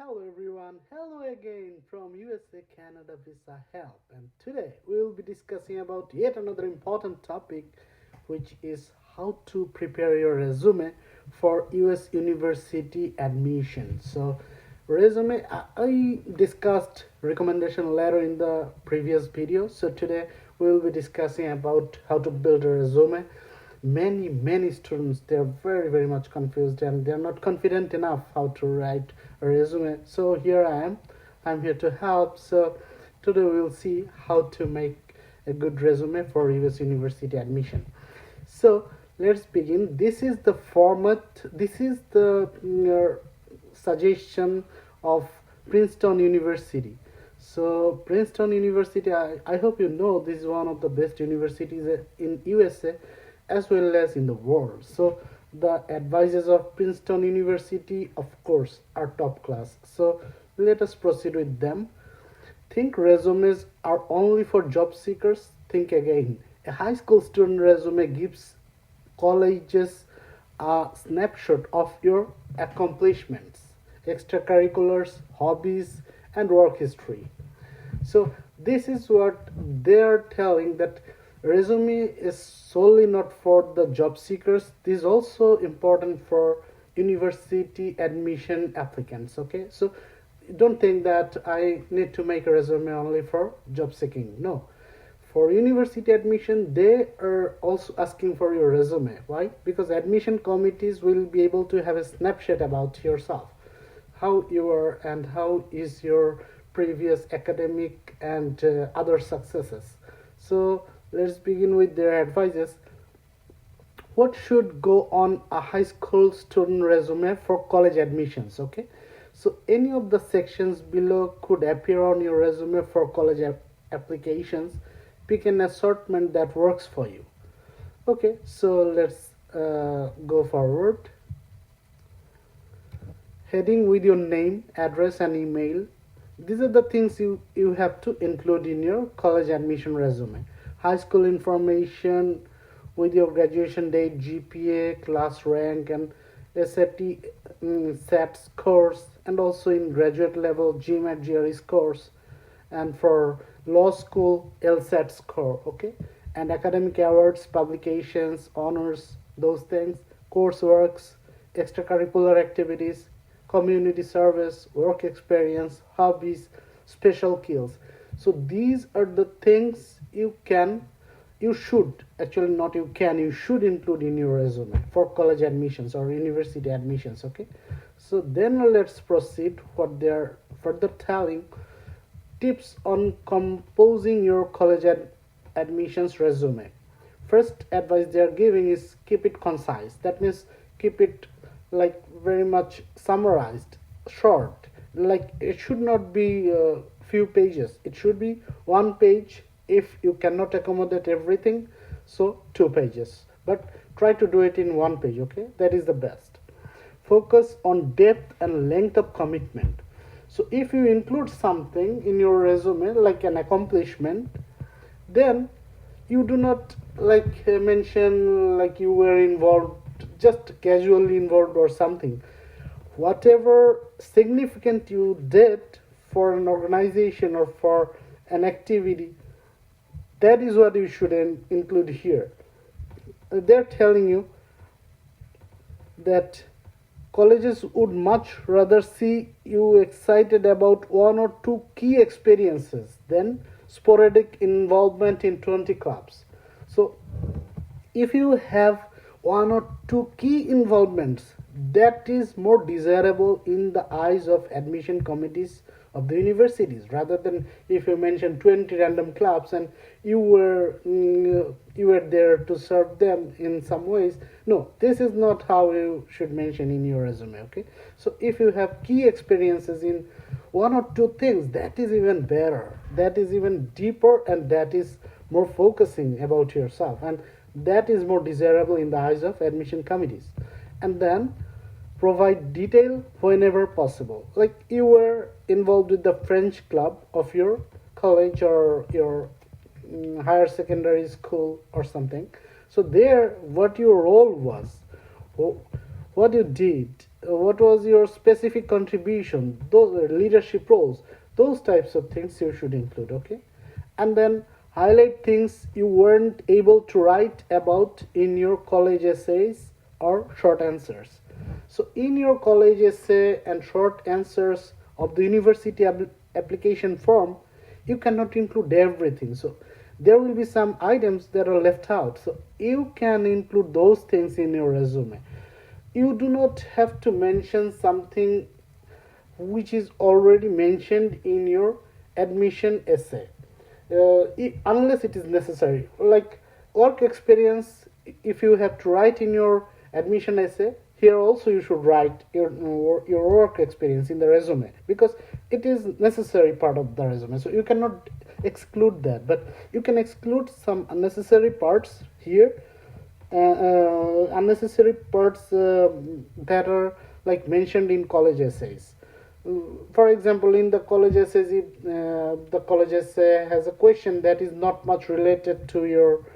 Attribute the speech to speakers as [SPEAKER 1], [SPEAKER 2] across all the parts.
[SPEAKER 1] Hello everyone, hello again from USA Canada Visa Help, and today we will be discussing about yet another important topic, which is how to prepare your resume for US University admission. So resume, I discussed recommendation letter in the previous video, so today we will be discussing about how to build a resume. Many students, they're very much confused and they're not confident enough how to write a resume. So here I'm here to help. So today we'll see how to make a good resume for US University admission. So let's begin. This is the format, this is the suggestion of Princeton University. So Princeton University, I hope you know, this is one of the best universities in USA as well as in the world. So the advisors of Princeton University, of course, are top class. So let us proceed with them. Think resumes are only for job seekers? Think again. A high school student resume gives colleges a snapshot of your accomplishments, extracurriculars, hobbies, and work history. So this is what they're telling, that resume is solely not for the job seekers. This is also important for university admission applicants. Okay, so don't think that I need to make a resume only for job seeking. No, for university admission they are also asking for your resume. Why? Because admission committees will be able to have a snapshot about yourself, how you are and how is your previous academic and other successes. So let's begin with their advices. What should go on a high school student resume for college admissions? Okay, so any of the sections below could appear on your resume for college applications. Pick an assortment that works for you. Okay, so let's go forward. Heading with your name, address, and email. These are the things you have to include in your college admission resume. High school information with your graduation date, GPA, class rank, and SAT, SAT scores, and also in graduate level, GMAT, GRE scores, and for law school, LSAT score, okay? And academic awards, publications, honors, those things, courseworks, extracurricular activities, community service, work experience, hobbies, special skills. So these are the things you should include in your resume for college admissions or university admissions. Okay, so then let's proceed what they're further telling. Tips on composing your college admissions resume. First advice they are giving is keep it concise. That means keep it like very much summarized, short. Like it should not be few pages, it should be one page. If you cannot accommodate everything, so 2 pages, but try to do it in 1 page. Okay, that is the best. Focus on depth and length of commitment. So if you include something in your resume like an accomplishment, then you do not mention like you were involved, just casually involved or something. Whatever significant you did for an organization or for an activity, that is what you should include here. They're telling you that colleges would much rather see you excited about 1 or 2 key experiences than sporadic involvement in 20 clubs. So if you have 1 or 2 key involvements, that is more desirable in the eyes of admission committees of the universities, rather than if you mention 20 random clubs and you were there to serve them in some ways. No, this is not how you should mention in your resume. Okay, so if you have key experiences in 1 or 2 things, that is even better, that is even deeper, and that is more focusing about yourself, and that is more desirable in the eyes of admission committees. And then provide detail whenever possible. Like you were involved with the French club of your college or your higher secondary school or something. So there, what your role was, what you did, what was your specific contribution, those leadership roles, those types of things you should include. Okay, and then highlight things you weren't able to write about in your college essays or short answers. So in your college essay and short answers of the university application form, you cannot include everything. So there will be some items that are left out. So you can include those things in your resume. You do not have to mention something which is already mentioned in your admission essay, unless it is necessary. Like work experience, if you have to write in your admission essay, here also you should write your work experience in the resume, because it is necessary part of the resume. So you cannot exclude that, but you can exclude some unnecessary parts here, unnecessary parts that are like mentioned in college essays. For example, in the college essays, if the college essay has a question that is not much related to your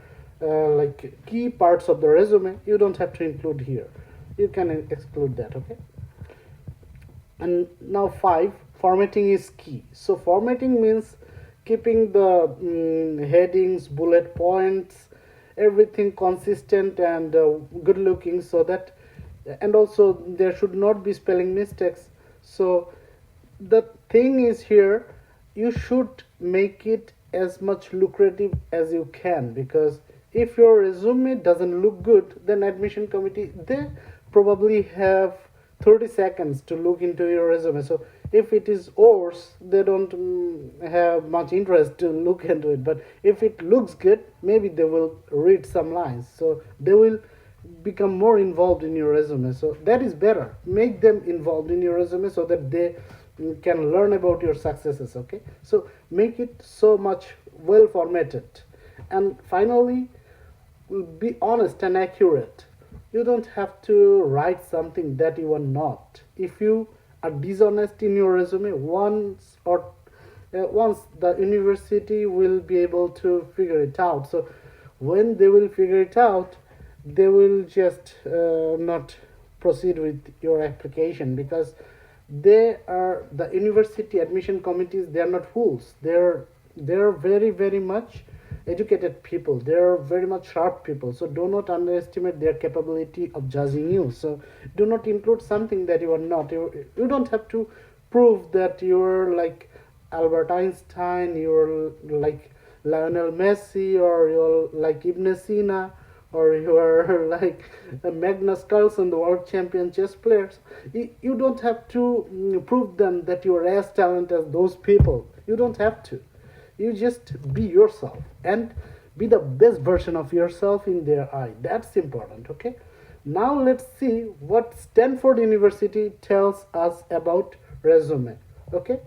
[SPEAKER 1] like key parts of the resume, you don't have to include here. You can exclude that. Okay. And now 5, formatting is key. So formatting means keeping the headings, bullet points, everything consistent and good looking, so that, and also there should not be spelling mistakes. So the thing is here, you should make it as much lucrative as you can, because if your resume doesn't look good, then admission committee, they probably have 30 seconds to look into your resume. So if it is worse, they don't have much interest to look into it. But if it looks good, maybe they will read some lines, so they will become more involved in your resume. So that is better. Make them involved in your resume so that they can learn about your successes. Okay, so make it so much well formatted. And finally, be honest and accurate. You don't have to write something that you are not. If you are dishonest in your resume, once the university will be able to figure it out. So when they will figure it out, they will just not proceed with your application, because they are the university admission committees. They are not fools. They're very, very much educated people. They're very much sharp people. So do not underestimate their capability of judging you. So do not include something that you are not. You don't have to prove that you're like Albert Einstein, you're like Lionel Messi, or you're like Ibn Sina, or you are like Magnus Carlsen, the world champion chess players. You don't have to prove them that you are as talented as those people. You don't have to. You just be yourself and be the best version of yourself in their eye. That's important. Okay. Now let's see what Stanford University tells us about resume. Okay.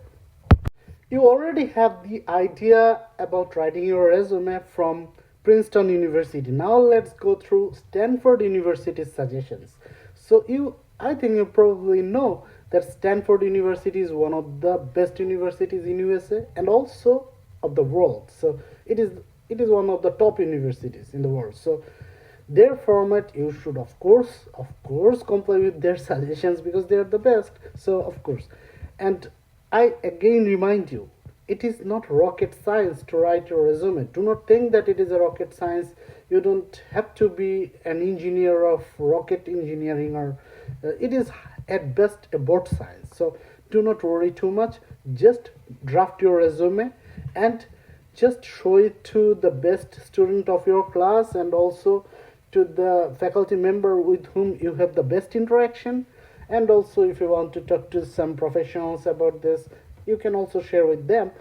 [SPEAKER 1] You already have the idea about writing your resume from Princeton University. Now let's go through Stanford University's suggestions. So I think you probably know that Stanford University is one of the best universities in USA and also of the world. So it is one of the top universities in the world. So their format, you should of course comply with their suggestions, because they are the best. So of course, and I again remind you, it is not rocket science to write your resume. Do not think that it is a rocket science. You don't have to be an engineer of rocket engineering, or it is at best a board science. So do not worry too much. Just draft your resume and just show it to the best student of your class, and also to the faculty member with whom you have the best interaction. And also, if you want to talk to some professionals about this, you can also share with them,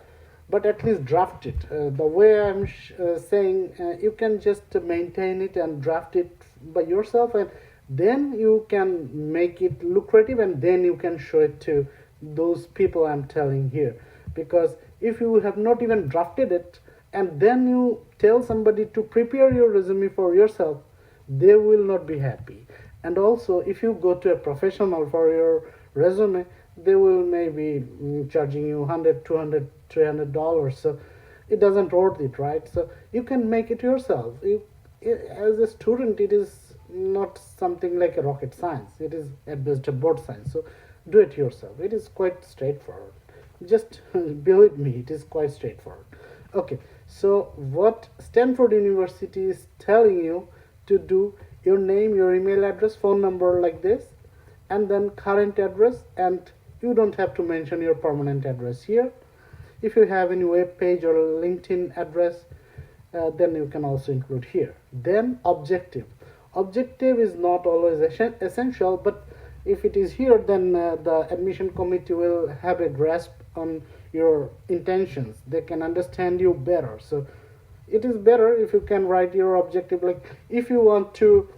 [SPEAKER 1] but at least draft it. The way I'm saying, you can just maintain it and draft it by yourself, and then you can make it lucrative, and then you can show it to those people I'm telling here. Because if you have not even drafted it and then you tell somebody to prepare your resume for yourself, they will not be happy. And also, if you go to a professional for your resume, they will maybe charging you $100, $200, $300. So it doesn't worth it, right? So you can make it yourself. As a student, it is not something like a rocket science. It is at best a board science. So do it yourself. It is quite straightforward. Just believe me, it is quite straightforward. Okay, so what Stanford University is telling you to do: your name, your email address, phone number, like this, and then current address, and you don't have to mention your permanent address here. If you have any web page or LinkedIn address, then you can also include here. Then objective. Objective is not always essential, but if it is here, then the admission committee will have a grasp on your intentions. They can understand you better. So it is better if you can write your objective, like if you want to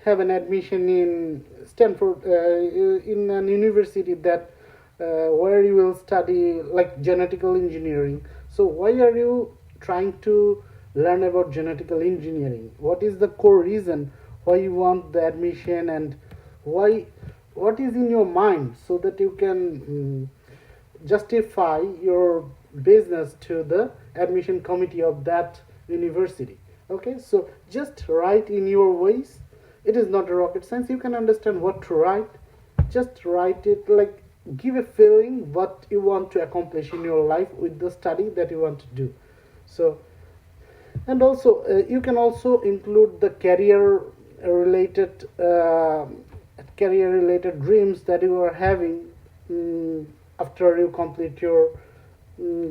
[SPEAKER 1] have an admission in Stanford, in an university that where you will study like genetical engineering. So why are you trying to learn about genetical engineering? What is the core reason why you want the admission, and why, what is in your mind, so that you can justify your business to the admission committee of that university. Okay, so just write in your ways. It is not a rocket science. You can understand what to write. Just write it, like give a feeling what you want to accomplish in your life with the study that you want to do. So, and also you can also include the career related dreams that you are having after you complete your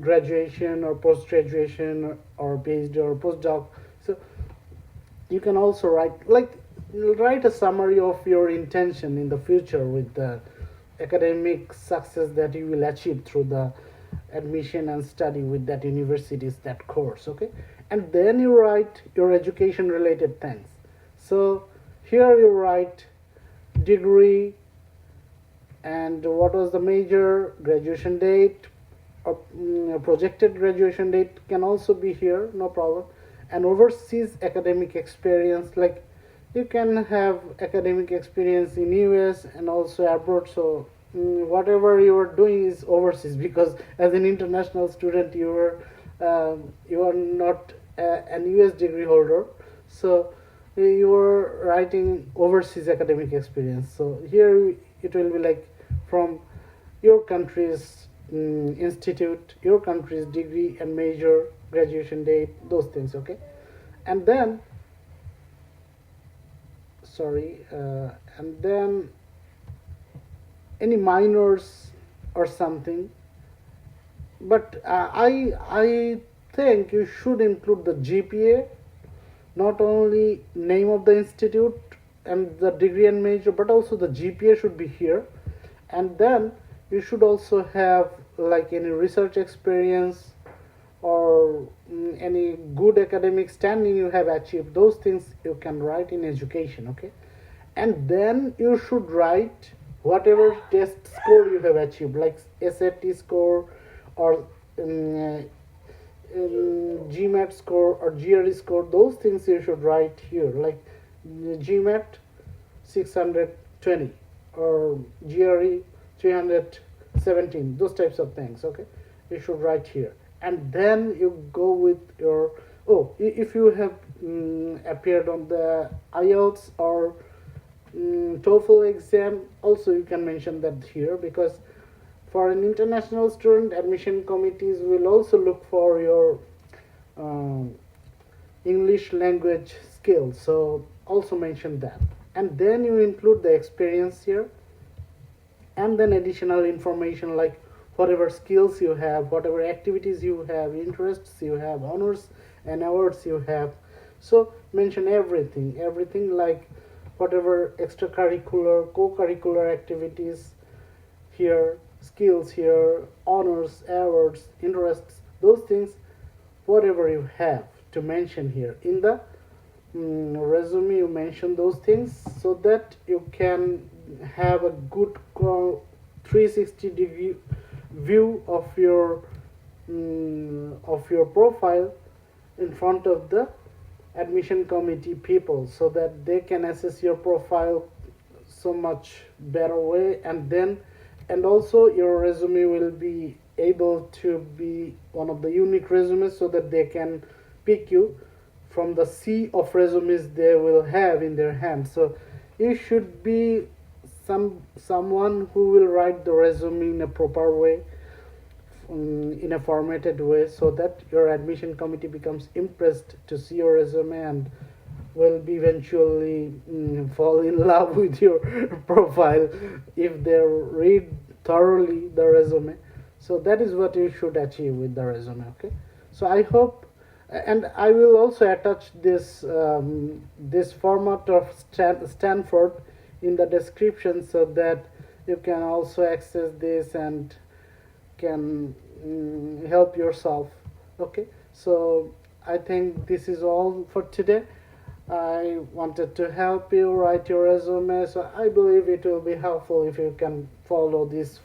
[SPEAKER 1] graduation or post graduation or PhD or postdoc. So you can also write a summary of your intention in the future with the academic success that you will achieve through the admission and study with that university's that course. Okay, and then you write your education related things. So here you write degree, and what was the major, graduation date, or projected graduation date can also be here, no problem. And overseas academic experience, like you can have academic experience in US and also abroad. So whatever you are doing is overseas, because as an international student you are not an US degree holder. So you are writing overseas academic experience. So here it will be like from your country's institute, your country's degree and major, graduation date, those things. Okay, and then and then any minors or something. But I think you should include the GPA, not only name of the institute and the degree and major, but also the GPA should be here. And then you should also have like any research experience or any good academic standing you have achieved. Those things you can write in education. Okay, and then you should write whatever test score you have achieved, like SAT score or GMAT score or GRE score. Those things you should write here, like GMAT 620 or GRE 317, those types of things. Okay, you should write here. And then you go with your, if you have appeared on the IELTS or TOEFL exam, also you can mention that here, because for an international student, admission committees will also look for your English language skills. So also mention that. And then you include the experience here, and then additional information like whatever skills you have, whatever activities you have, interests you have, honors and awards you have. So mention everything like whatever extracurricular, co-curricular activities here, skills here, honors, awards, interests, those things, whatever you have to mention here in the resume. You mention those things so that you can have a good 360-degree view of your profile in front of the admission committee people, so that they can assess your profile so much better way. And also your resume will be able to be one of the unique resumes, so that they can pick you from the sea of resumes they will have in their hands. So you should be someone who will write the resume in a proper way, in a formatted way, so that your admission committee becomes impressed to see your resume and will be eventually fall in love with your profile if they read thoroughly the resume. So that is what you should achieve with the resume. Okay, so I hope, and I will also attach this format of Stanford in the description, so that you can also access this and can help yourself. Okay, so I think this is all for today. I wanted to help you write your resume, so I believe it will be helpful if you can follow these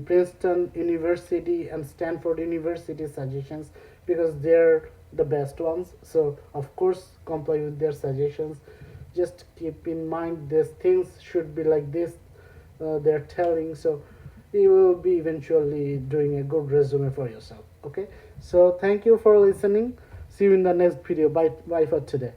[SPEAKER 1] Princeton University and Stanford University suggestions, because they're the best ones. So of course comply with their suggestions. Just keep in mind these things should be like this, they're telling, so you will be eventually doing a good resume for yourself. Okay, so thank you for listening. See you in the next video. Bye for today.